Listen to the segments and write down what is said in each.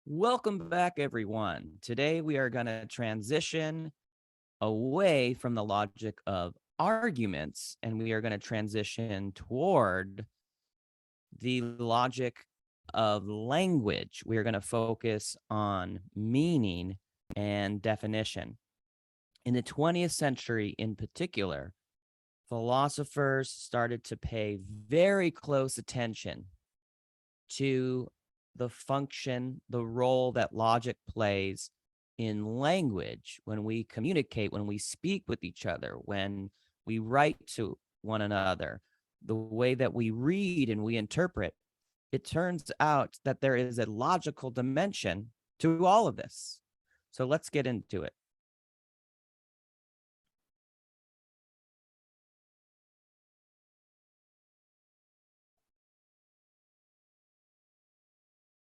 Welcome back, everyone. Today we are going to transition away from the logic of arguments and we are going to transition toward the logic of language. We are going to focus on meaning and definition. In the 20th century, in particular, philosophers started to pay very close attention to the function, the role that logic plays in language when we communicate, when we speak with each other, when we write to one another, the way that we read and we interpret. It turns out that there is a logical dimension to all of this. So let's get into it.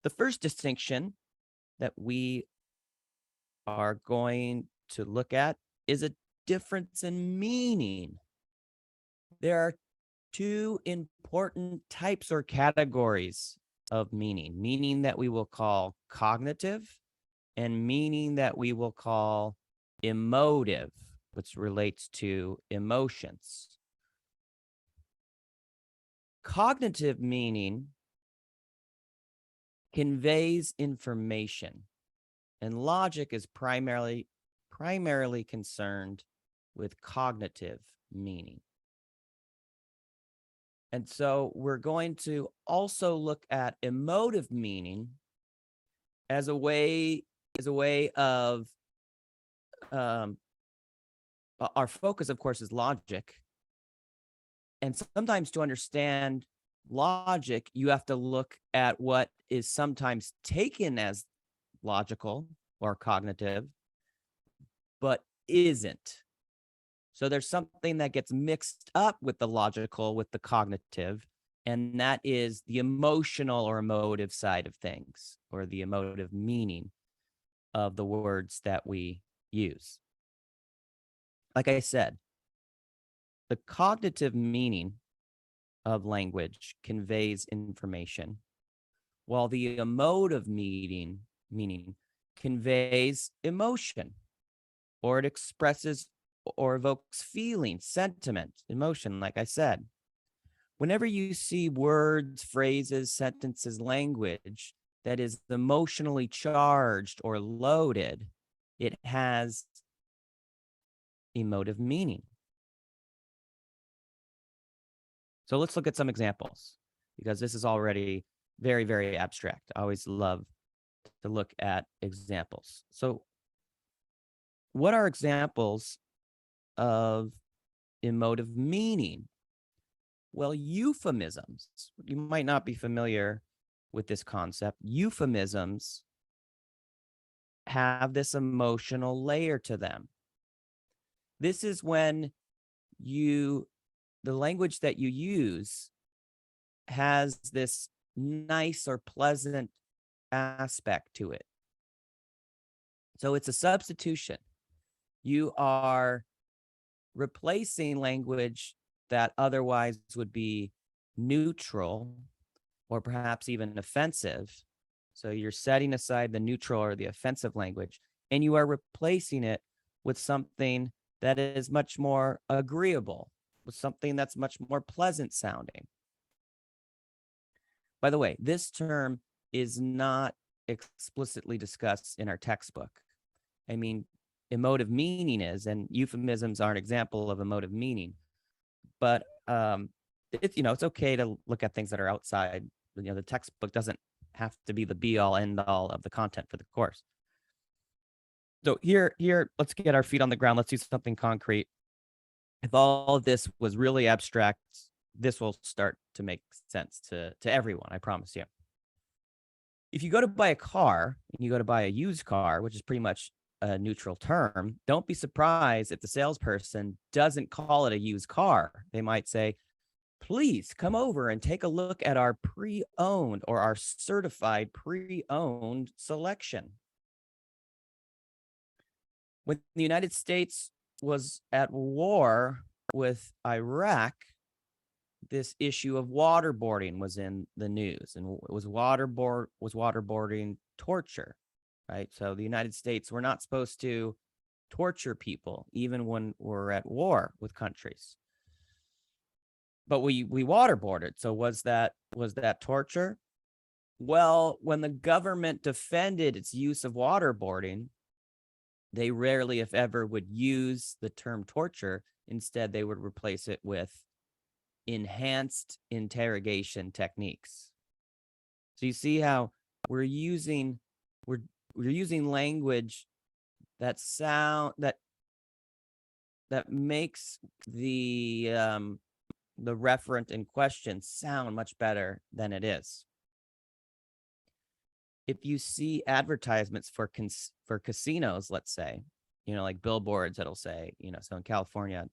The first distinction that we are going to look at is a difference in meaning. There are two important types or categories of meaning that we will call cognitive and meaning that we will call emotive, which relates to emotions. Cognitive meaning conveys information, and logic is primarily concerned with cognitive meaning. And so we're going to also look at emotive meaning as a way of our focus, of course, is logic. And sometimes to understand logic, you have to look at what is sometimes taken as logical or cognitive, but isn't. So there's something that gets mixed up with the logical, with the cognitive, and that is the emotional or emotive side of things, or the emotive meaning of the words that we use. Like I said, the cognitive meaning of language conveys information, while the emotive meaning conveys emotion, or it expresses or evokes feeling, sentiment, emotion, like I said. Whenever you see words, phrases, sentences, language that is emotionally charged or loaded, it has emotive meaning. So let's look at some examples, because this is already very, very abstract. I always love to look at examples. So what are examples of emotive meaning? Well, euphemisms. You might not be familiar with this concept. Euphemisms have this emotional layer to them. This is when the language that you use has this nice or pleasant aspect to it. So it's a substitution. You are replacing language that otherwise would be neutral or perhaps even offensive. So you're setting aside the neutral or the offensive language, and you are replacing it with something that is much more agreeable, with something that's much more pleasant sounding. By the way, this term is not explicitly discussed in our textbook. I mean, emotive meaning is, and euphemisms are an example of emotive meaning. But it's okay to look at things that are outside. The textbook doesn't have to be the be all end all of the content for the course. So here, let's get our feet on the ground. Let's do something concrete. If all of this was really abstract, this will start to make sense to everyone, I promise you. If you go to buy a car and you go to buy a used car, which is pretty much a neutral term, don't be surprised if the salesperson doesn't call it a used car. They might say, please come over and take a look at our pre-owned or our certified pre-owned selection. When the United States was at war with Iraq, this issue of waterboarding was in the news, and was waterboarding torture, right? So the United States, we're not supposed to torture people even when we're at war with countries, but we waterboarded. So was that torture? Well, when the government defended its use of waterboarding, they rarely, if ever, would use the term torture. Instead, they would replace it with enhanced interrogation techniques. So you see how we're using language that makes the referent in question sound much better than it is. If you see advertisements for casinos, let's say, like billboards that'll say, so in California,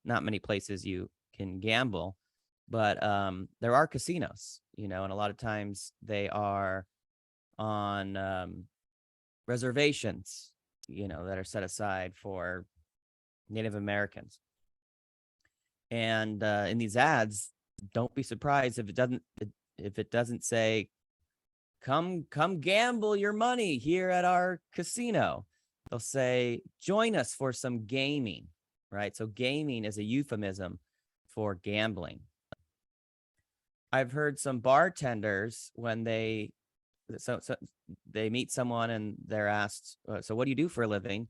not many places you can gamble, but there are casinos, and a lot of times they are on reservations, that are set aside for Native Americans. And in these ads, don't be surprised if it doesn't say, come gamble your money here at our casino. They'll say, join us for some gaming, right? So gaming is a euphemism for gambling. I've heard some bartenders, when they meet someone and they're asked, so what do you do for a living?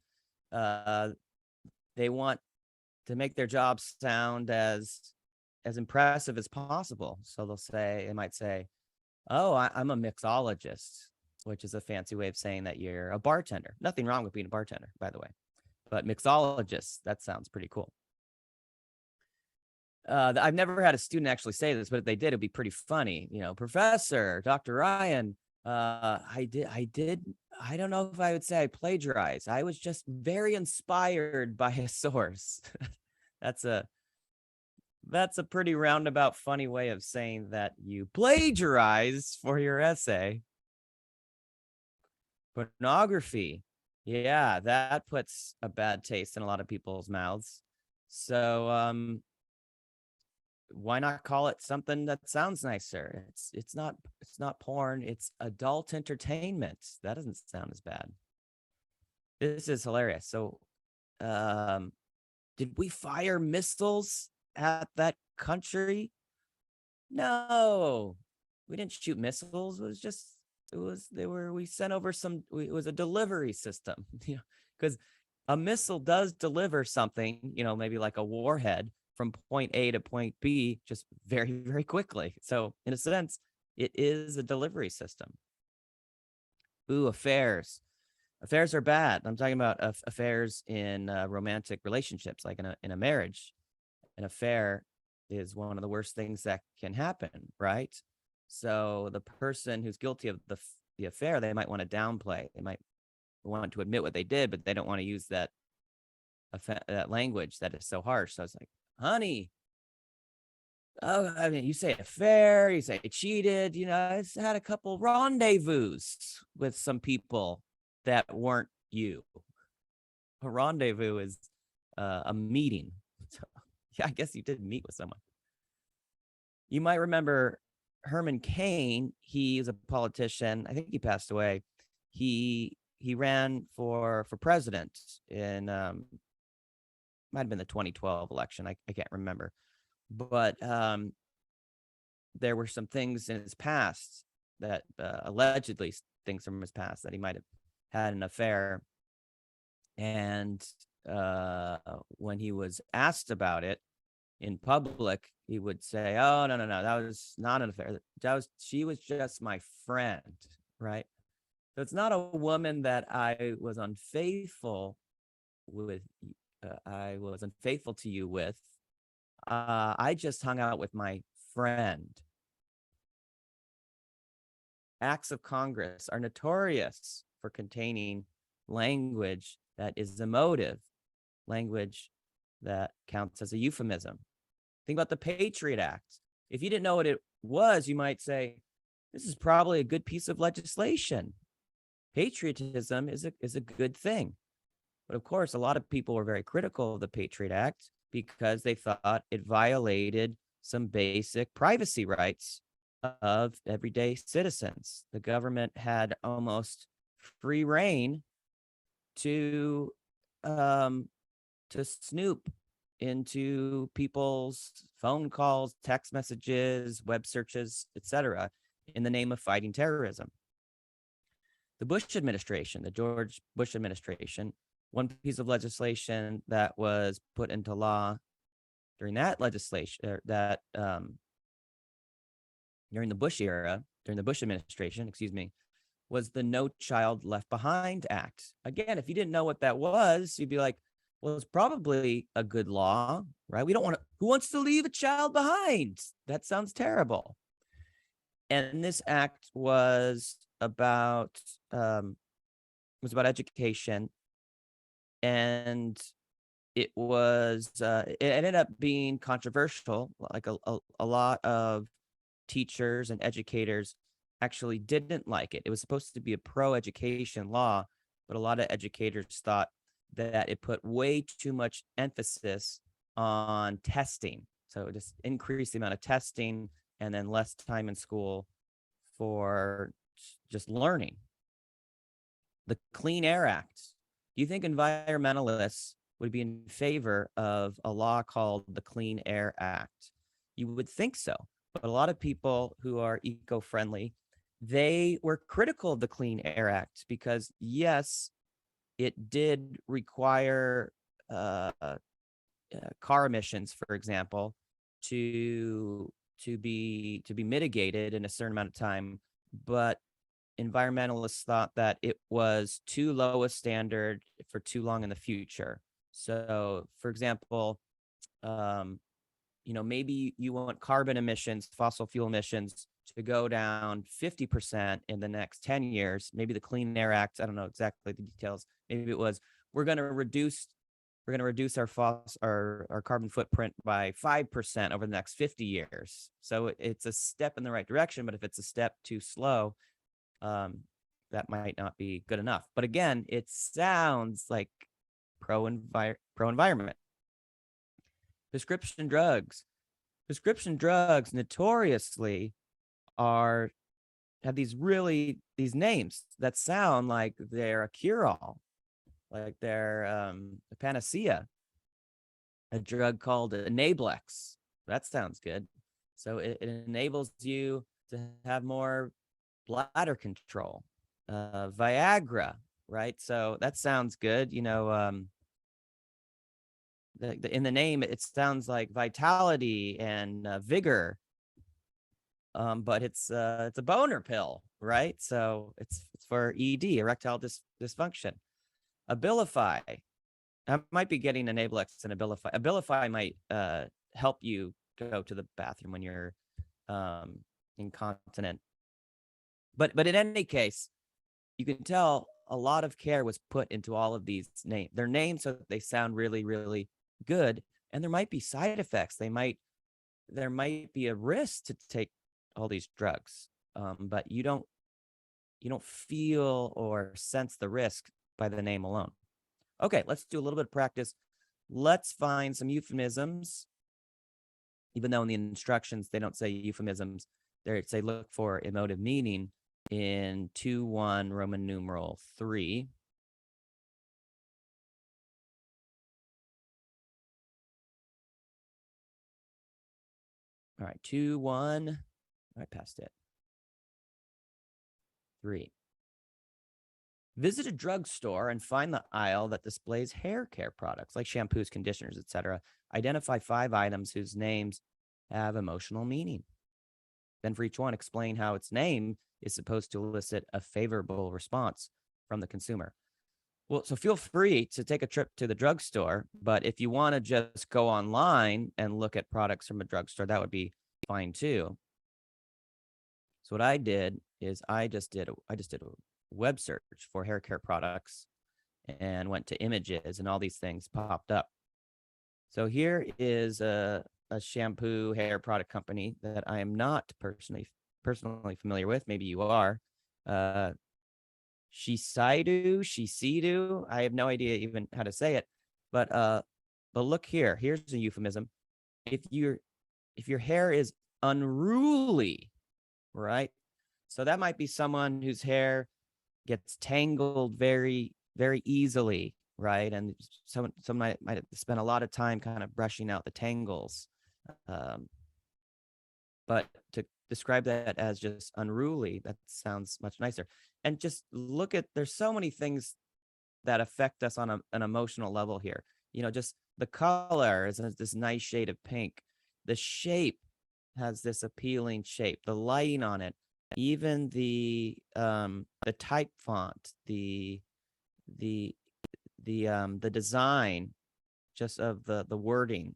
They want to make their job sound as impressive as possible. So they might say, oh, I'm a mixologist, which is a fancy way of saying that you're a bartender. Nothing wrong with being a bartender, by the way. But mixologist, that sounds pretty cool. I've never had a student actually say this, but if they did, it'd be pretty funny. Professor, Dr. Ryan, I don't know if I would say I plagiarized. I was just very inspired by a source. That's a pretty roundabout, funny way of saying that you plagiarize for your essay. Pornography. Yeah, that puts a bad taste in a lot of people's mouths. So why not call it something that sounds nicer? It's not porn, it's adult entertainment. That doesn't sound as bad. This is hilarious. So did we fire missiles at that country? No, we didn't shoot missiles. We sent over it was a delivery system, because a missile does deliver something, maybe like a warhead from point A to point B just very, very quickly. So in a sense, it is a delivery system. Ooh, affairs. Affairs are bad. I'm talking about affairs in romantic relationships, like in a marriage. An affair is one of the worst things that can happen, right? So the person who's guilty of the affair, they might want to downplay. They might want to admit what they did, but they don't want to use that language that is so harsh. So it's like, honey, oh, I mean, you say affair, you say cheated. I had a couple rendezvous with some people that weren't you. A rendezvous is a meeting. So, yeah, I guess you did meet with someone. You might remember Herman Cain. He is a politician. I think he passed away. He ran for president in might have been the 2012 election. I can't remember, but there were some things in his past that allegedly things from his past that he might have had an affair. And when he was asked about it in public, he would say, oh, no, that was not an affair. She was just my friend, right? So it's not a woman that I was unfaithful with. I was unfaithful to you with. I just hung out with my friend. Acts of Congress are notorious for containing language that is emotive, language that counts as a euphemism. Think about the Patriot Act. If you didn't know what it was, you might say, this is probably a good piece of legislation. Patriotism is a good thing. But of course, a lot of people were very critical of the Patriot Act because they thought it violated some basic privacy rights of everyday citizens. The government had almost free reign to um, snoop into people's phone calls, text messages, web searches, etc., in the name of fighting terrorism. The Bush administration, the George Bush administration, one piece of legislation that was put into law during that legislation, during the Bush era, during the Bush administration, excuse me, was the No Child Left Behind Act. Again, if you didn't know what that was, you'd be like, well, it's probably a good law, right? We don't want to, who wants to leave a child behind? That sounds terrible. And this act was about education, and it ended up being controversial. Like a lot of teachers and educators actually didn't like it. It was supposed to be a pro-education law, but a lot of educators thought that it put way too much emphasis on testing. So just increase the amount of testing and then less time in school for just learning. The Clean Air Act. Do you think environmentalists would be in favor of a law called the Clean Air Act? You would think so, but a lot of people who are eco-friendly, they were critical of the Clean Air Act because, yes, it did require car emissions, for example, to be mitigated in a certain amount of time, but environmentalists thought that it was too low a standard for too long in the future. So, for example, maybe you want carbon emissions, fossil fuel emissions to go down 50% in the next 10 years. Maybe the Clean Air Act, I don't know exactly the details. Maybe it was, we're going to reduce our carbon footprint by 5% over the next 50 years. So it's a step in the right direction, but if it's a step too slow, that might not be good enough. But again, it sounds like pro-environment. Prescription drugs notoriously have these names that sound like they're a cure-all, like they're a panacea. A drug called Enablex. That sounds good. So it enables you to have more bladder control. Viagra, right? So that sounds good. In the name, it sounds like vitality and vigor, but it's a boner pill, right? So it's for ED, erectile dysfunction. Abilify. I might be getting Enablex and Abilify. Abilify might help you go to the bathroom when you're incontinent. But in any case, you can tell a lot of care was put into all of these names. They're named so that they sound really, really good, and there might be side effects. There might be a risk to take all these drugs, but you don't feel or sense the risk by the name alone. Okay, let's do a little bit of practice. Let's find some euphemisms, even though in the instructions they don't say euphemisms. They say look for emotive meaning in 2.1 Roman numeral 3. All right, 2.1. I passed it. 3. Visit a drugstore and find the aisle that displays hair care products like shampoos, conditioners, etc. Identify 5 items whose names have emotional meaning. Then for each one, explain how its name is supposed to elicit a favorable response from the consumer. Well, so feel free to take a trip to the drugstore, but if you want to just go online and look at products from a drugstore, that would be fine too. So what I did is I just did a web search for hair care products and went to images, and all these things popped up. So here is a shampoo hair product company that I am not personally familiar with. Maybe you are. Shiseido. I have no idea even how to say it. But look here. Here's a euphemism. If if your hair is unruly, right? So that might be someone whose hair gets tangled very, very easily, right? And someone might spend a lot of time kind of brushing out the tangles. Um, but to describe that as just unruly, that sounds much nicer. And just look at, there's so many things that affect us on an emotional level here. Just the color is this nice shade of pink. The shape has this appealing shape. The lighting on it, even the type font, the the design, just of the wording.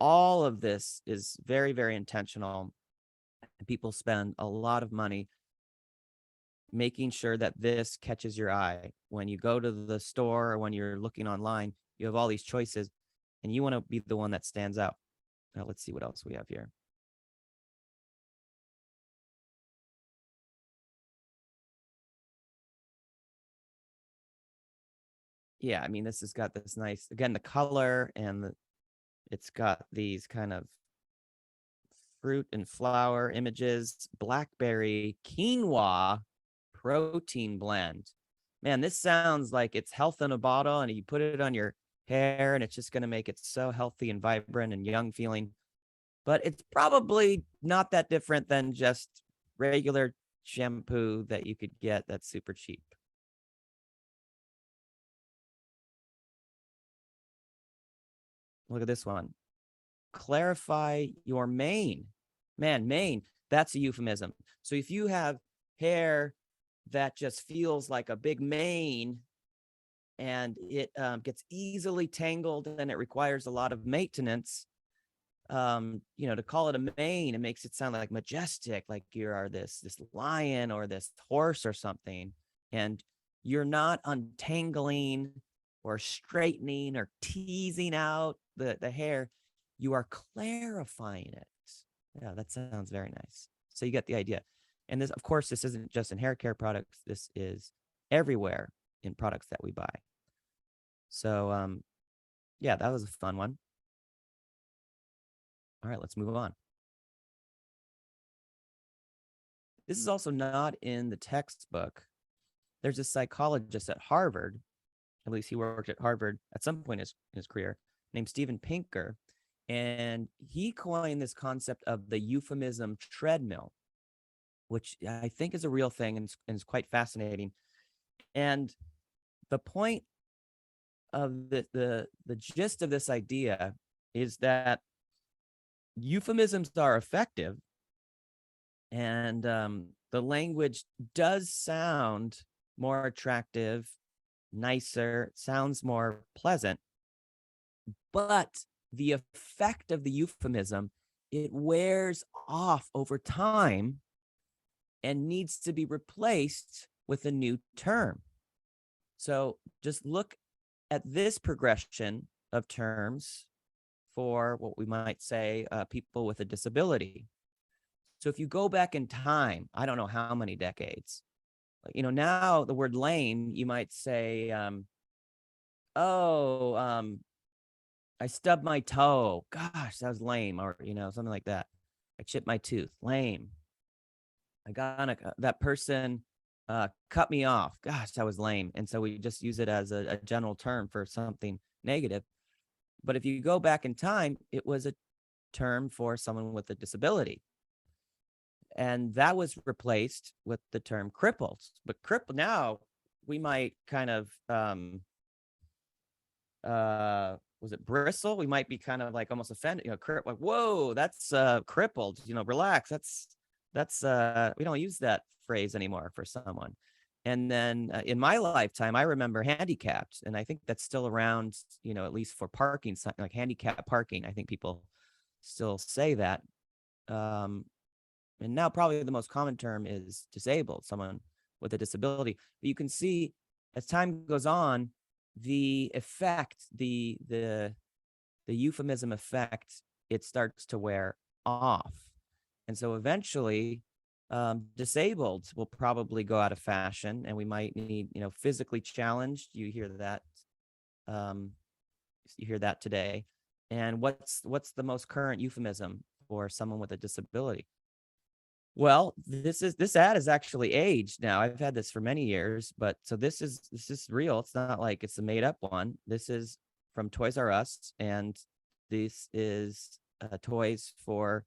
All of this is very, very intentional, and people spend a lot of money making sure that this catches your eye. When you go to the store or when you're looking online, you have all these choices, and you want to be the one that stands out. Now, let's see what else we have here. Yeah, I mean, this has got this nice, again, the color, and it's got these kind of fruit and flower images, blackberry, quinoa, protein blend. Man, this sounds like it's health in a bottle, and you put it on your hair, and it's just going to make it so healthy and vibrant and young feeling. But it's probably not that different than just regular shampoo that you could get that's super cheap. Look at this one. Clarify your mane. Man, mane, that's a euphemism. So if you have hair that just feels like a big mane, and it gets easily tangled and it requires a lot of maintenance, to call it a mane, it makes it sound like majestic, like you are this lion or this horse or something. And you're not untangling or straightening or teasing out the hair. You are clarifying it. Yeah, that sounds very nice. So you get the idea. And this, of course, this isn't just in hair care products. This is everywhere in products that we buy. So, yeah, that was a fun one. All right, let's move on. This is also not in the textbook. There's a psychologist at Harvard, at least he worked at Harvard at some point in his career, named Steven Pinker. And he coined this concept of the euphemism treadmill, which I think is a real thing and is quite fascinating. And the point of the gist of this idea is that euphemisms are effective, and the language does sound more attractive, nicer, sounds more pleasant, but the effect of the euphemism, it wears off over time and needs to be replaced with a new term. So just look at this progression of terms for what we might say people with a disability. So if you go back in time, I don't know how many decades, now the word lame, you might say, I stubbed my toe. Gosh, that was lame. Or, something like that. I chipped my tooth. Lame. That person cut me off. Gosh, that was lame. And so we just use it as a general term for something negative. But if you go back in time, it was a term for someone with a disability. And that was replaced with the term crippled. But crippled now, we might kind of was it bristle? We might be kind of like almost offended, like, whoa, that's crippled, relax. That's we don't use that phrase anymore for someone. And then in my lifetime, I remember handicapped, and I think that's still around, at least for parking, like handicap parking. I think people still say that. And now probably the most common term is disabled, someone with a disability. But you can see as time goes on, the effect, the euphemism effect, it starts to wear off. And so eventually disabled will probably go out of fashion, and we might need, physically challenged. You hear that today. And what's the most current euphemism or someone with a disability. Well, this ad is actually aged now. I've had this for many years, but so this is real. It's not like it's a made up one. This is from Toys R Us, and this is toys for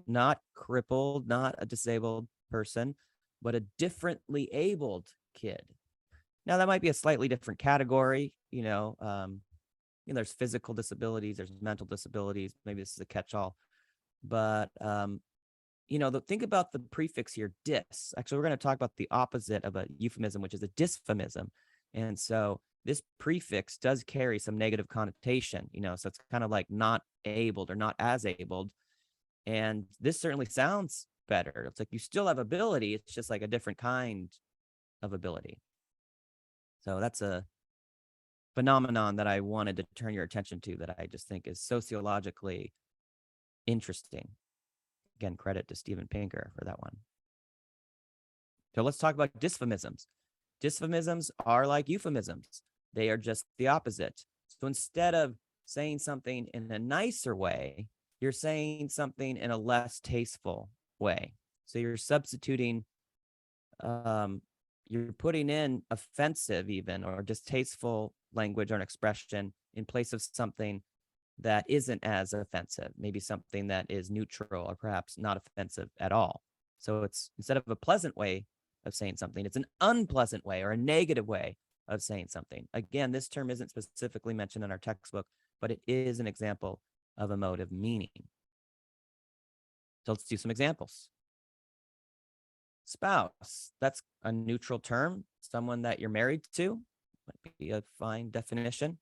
not crippled, not a disabled person, but a differently abled kid. Now that might be a slightly different category, there's physical disabilities, there's mental disabilities. Maybe this is a catch-all, but think about the prefix here, dis. Actually, we're going to talk about the opposite of a euphemism, which is a dysphemism. And so this prefix does carry some negative connotation, so it's kind of like not abled or not as abled. And this certainly sounds better. It's like you still have ability. It's just like a different kind of ability. So that's a phenomenon that I wanted to turn your attention to that I just think is sociologically interesting. Again, credit to Steven Pinker for that one. So let's talk about dysphemisms. Dysphemisms are like euphemisms. They are just the opposite. So instead of saying something in a nicer way, you're saying something in a less tasteful way. So you're substituting, you're putting in offensive even or distasteful language or an expression in place of something that isn't as offensive, maybe something that is neutral or perhaps not offensive at all. So it's instead of a pleasant way of saying something, it's an unpleasant way or a negative way of saying something. Again, this term isn't specifically mentioned in our textbook, but it is an example of emotive meaning. So let's do some examples. Spouse, that's a neutral term, someone that you're married to, might be a fine definition.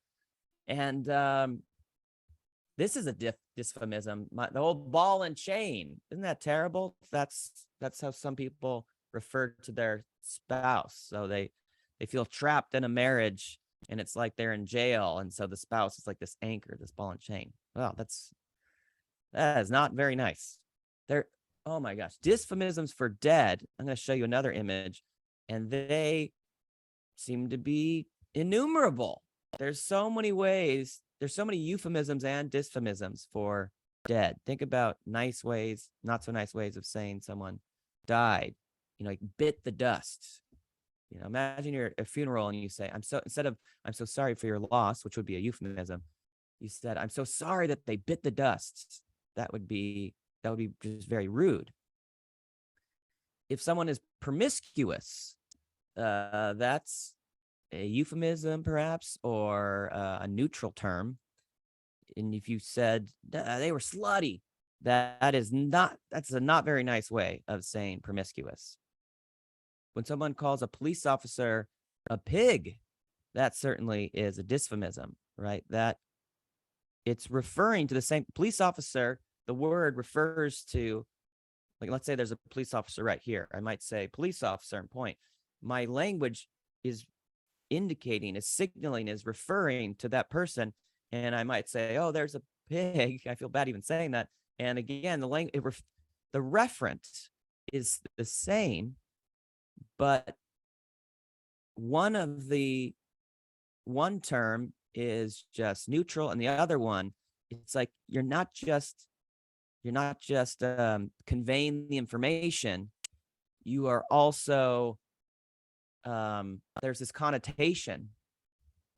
And this is a dysphemism. The whole ball and chain, isn't that terrible? That's how some people refer to their spouse. So they feel trapped in a marriage, and it's like they're in jail, and so the spouse is like this anchor, this ball and chain. Well, that is not very nice. Oh my gosh, dysphemisms for dead. I'm going to show you another image, and they seem to be innumerable. There's so many ways. There's so many euphemisms and dysphemisms for dead. Think about nice ways, not so nice ways of saying someone died. Like bit the dust. Imagine you're at a funeral and you say, instead of I'm so sorry for your loss, which would be a euphemism, you said, I'm so sorry that they bit the dust. That would be just very rude. If someone is promiscuous, that's a euphemism perhaps, or a neutral term. And if you said they were slutty, that's a not very nice way of saying promiscuous. When someone calls a police officer a pig, that certainly is a dysphemism, right? That it's referring to the same police officer. The word refers to, like, let's say there's a police officer right here. I might say police officer and point. My language is indicating, is signaling, is referring to that person. And I might say, oh, there's a pig. I feel bad even saying that. And again, the reference is the same, but one term is just neutral, and the other one, it's like you're not just conveying the information. You are also there's this connotation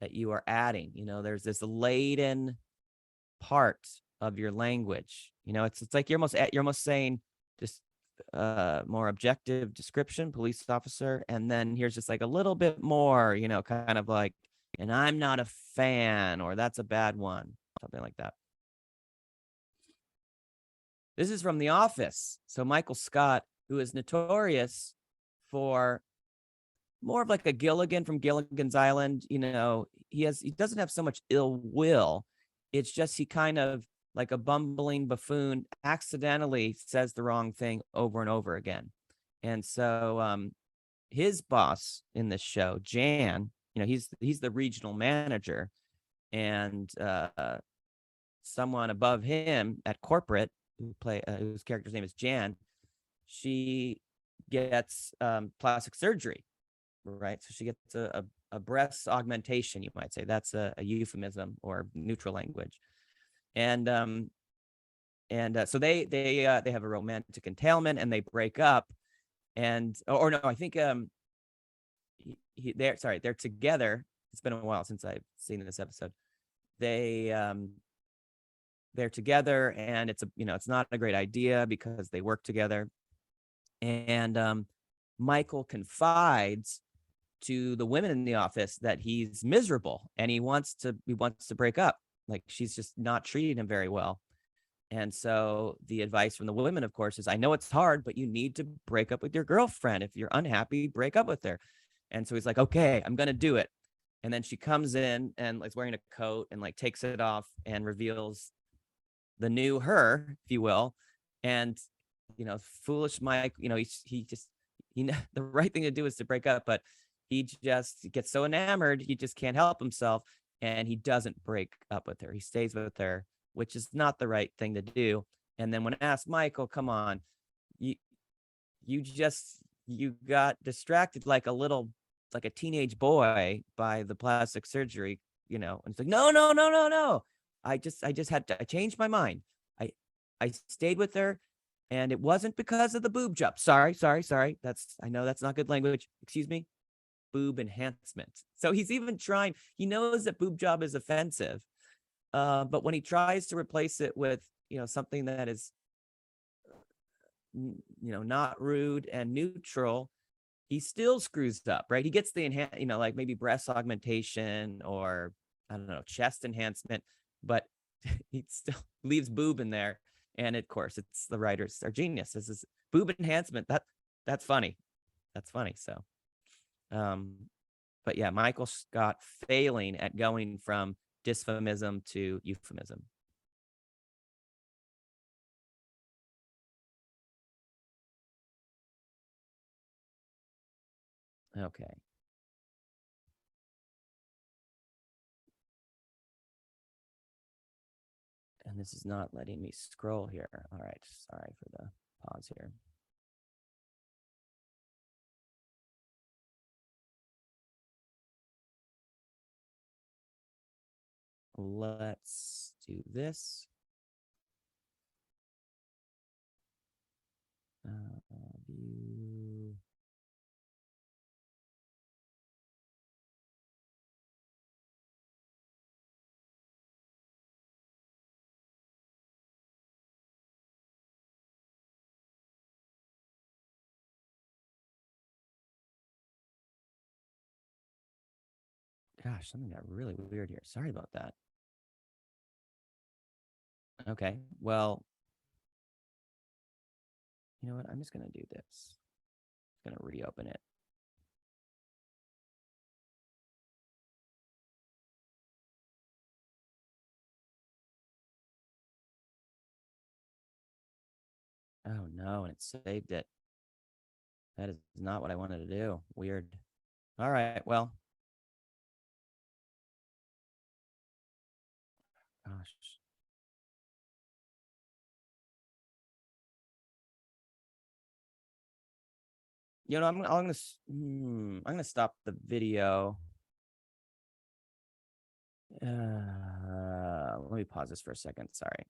that you are adding. There's this laden part of your language. It's like you're almost saying just more objective description, police officer, and then here's just like a little bit more, kind of like, and I'm not a fan, or that's a bad one, something like that. This is from The Office. So Michael Scott, who is notorious for more of like a Gilligan from Gilligan's Island, he doesn't have so much ill will. It's just he kind of, like a bumbling buffoon, accidentally says the wrong thing over and over again. And so his boss in this show, Jan, he's the regional manager, and someone above him at corporate whose character's name is Jan, she gets plastic surgery, right? So she gets a breast augmentation, you might say. That's a euphemism or neutral language. And And so they have a romantic entailment and they break up. And or no, I think they're together. It's been a while since I've seen this episode. They're together, and it's not a great idea because they work together. And Michael confides to the women in the office that he's miserable and he wants to break up. Like, she's just not treating him very well. And so the advice from the women, of course, is, I know it's hard, but you need to break up with your girlfriend. If you're unhappy, break up with her. And so he's like, okay, I'm going to do it. And then she comes in and like wearing a coat and like takes it off and reveals the new her, if you will. And, foolish Mike, the right thing to do is to break up, but he just gets so enamored, he just can't help himself. And he doesn't break up with her. He stays with her, which is not the right thing to do. And then when asked, Michael, come on, you you got distracted like a teenage boy by the plastic surgery, and it's like, no, no, no, no, no. I changed my mind. I stayed with her, and it wasn't because of the boob job. Sorry. I know that's not good language. Excuse me. Boob enhancement. So he's even trying, he knows that boob job is offensive. But when he tries to replace it with, something that is, not rude and neutral, he still screws up, right? He gets the like maybe breast augmentation or, I don't know, chest enhancement, but he still leaves boob in there. And of course, it's the writers are genius. This is boob enhancement. That's funny. That's funny. So, but yeah, Michael Scott failing at going from dysphomism to euphemism. Okay. And this is not letting me scroll here. All right. Sorry for the pause here. Let's do this. View. Gosh, something got really weird here. Sorry about that. Okay. Well, you know what? I'm just going to do this. I'm going to reopen it. Oh, no. And it saved it. That is not what I wanted to do. Weird. All right. Well, gosh. I'm gonna stop the video. Let me pause this for a second. Sorry.